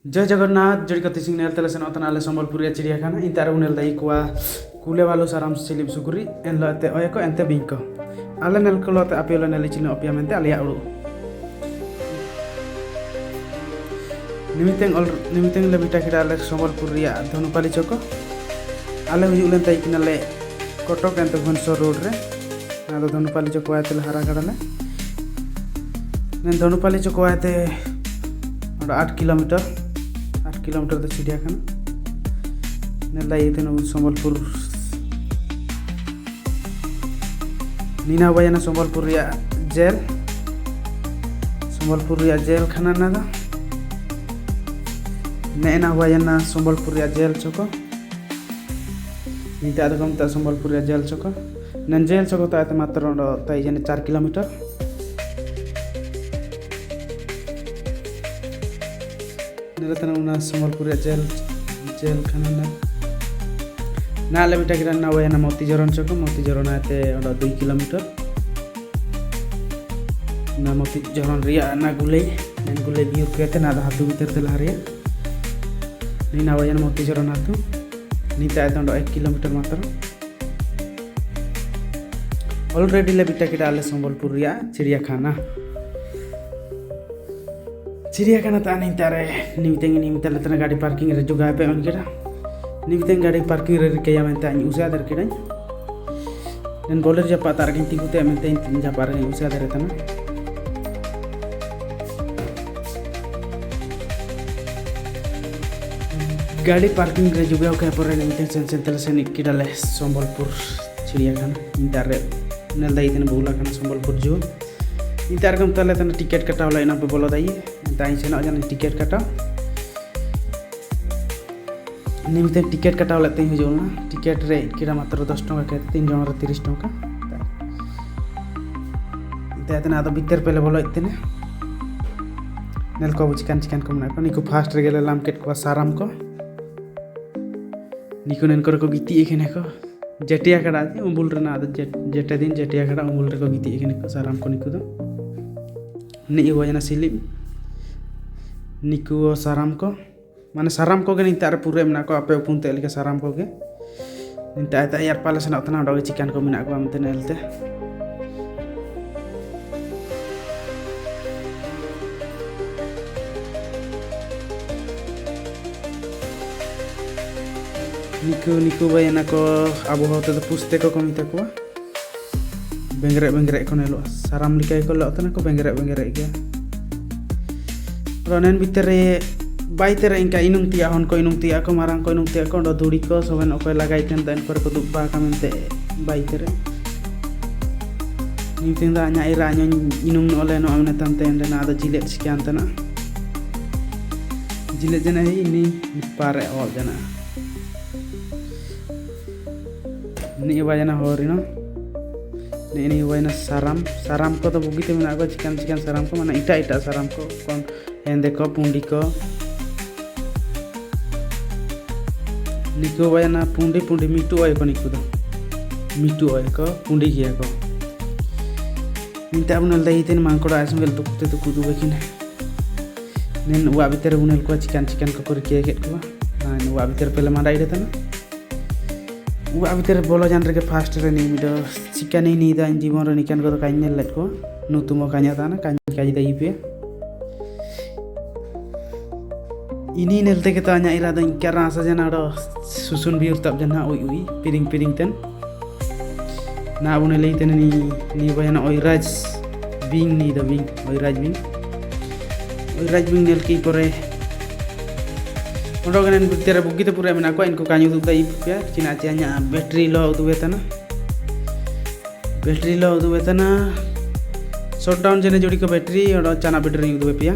जय जगन्नाथ जड़ी कति सिंह नेलतले सेन अतना आले संबलपुरिया चिड़ियाखाना इंतार उनेल दई कुआ कुले वालो साराम सिलिप सुकुरी एन लते ओयको एंते बिंको आले नेल को लते अपियोले नेली चिनो ओपियामेंते आलिया उडु निमितेंग ले बिटा किरा आले संबलपुरिया धनुपाली चको आले हुजुलेन तई किनाले कटक एंते भुवनेश्वर रोड रे आदो धनुपाली चको आते हरा गड़ाले नेन धनुपाली चको आते 8 किलोमीटर तो चिड़ियाखाना नेला ये संबलपुर नीना बयाना संबलपुर जेल खाना ना नेना बयाना संबलपुर जेल चको नीता तो संबलपुर जेल चको नन जेल चको तो आते मात्र तई जने 4 किलोमीटर नेला संबलपुर जेल खाना ना ले बेटा किरा ना वयना मोतीजरन चको मोतीजरन आते 2 किलोमीटर ना मोतीजरन रिया ना गुले बियो केते ना हातु भीतर ते लहरिया नीना वयना मोतीजरन हातु नीता आते 1 किलोमीटर मात्र ऑलरेडी ले बेटा किरा आले संबलपुर रिया चिड़ियाखाना तानी तारे निमिते लेतना गाड़ी पार्किंग रे जुगाय पे on kira निमिते गाड़ी पार्किंग रे रिकया मेंते ani usia dar kira dan boler japa tar kin tiku te mente tin japa re usia dar tana गाड़ी पार्किंग रे जुगाय के पर निमिते सेंटर से निकira le संबलपुर चिड़ियाखाना इंतारे नेल दाई तने बोला खाना संबलपुर जो इंतार कम तले तने टिकट कटाव ला इना पे बोलो दाई ताई से ना जाने टिकट कटाव निमिते टिकट कटाव लेते ही जो ना टिकट रे किरा मात्र 10 टका के 3 जन रे 30 टका इते ना तो भीतर पहले बोलो इतने नेल को चिकन को मना को निको फास्ट रे गेले लामकेट को साराम को निको नेन को गिती एखने को जेटिया कड़ा उम्बुल रे ना जेटे दिन जेटिया कड़ा उम्बुल रे को गिती एखने को साराम को निको दो नि वजना सिलिप निकु साराम को माने साराम को गे तार पूरे मना को आपे पुनते लेके साराम को गे निता आता यार पाले सना उतना डगे चिकन को मिना को हमते नेलते निकु बयना को आबो होते तो पुस्ते को कमिता को बेंगरे को नेलो साराम लिकाय को लतना को बेंगरे गया रोनेन भीतर बाइते रे इनका इनुंग तिया को मारांग को इनुंग तिया को धुड़ी को सबन ओको लगाई तेन तन पर को दुबा का मेंते बाइते रे नितिन दा nya ira nyo inung ole no amne tante ende na ada jilet sekian tana jilet jana ini pare ol jana ni bajana horino ini wayna saram ko to bugite mena ko chikan saram ko mana ita saram ko kon ende ko pundi ko निको वयना पुंडी मिटू आय को निको मिटू आय को पुंडी किया को इंता उनल दई तेन मांकोड़ा आसंगल तुकुते तुकुदु बकिन नेन वा भीतर उनल को चिकन को कर किया केट को ना वा भीतर पहले माडाई रे तना वा भीतर बोलो जान रे के फास्ट रे नी मिडो चिकन नी दा जीवन रे निकन को काइन नेल लेट को नुतुमो कान्या ताना काई दई पे ini nelte kita nya ira dan karena saja do susun biur tap jana oi piring ten na bune lei ten ni bayana oi raj bing ni da bing oi raj bing nel ki pore ondo ganen buktere bugite pura mena ko inko kanyu du dai ya cina nya battery lo du betana shutdown jene jodi ko battery odo chana battery du bepia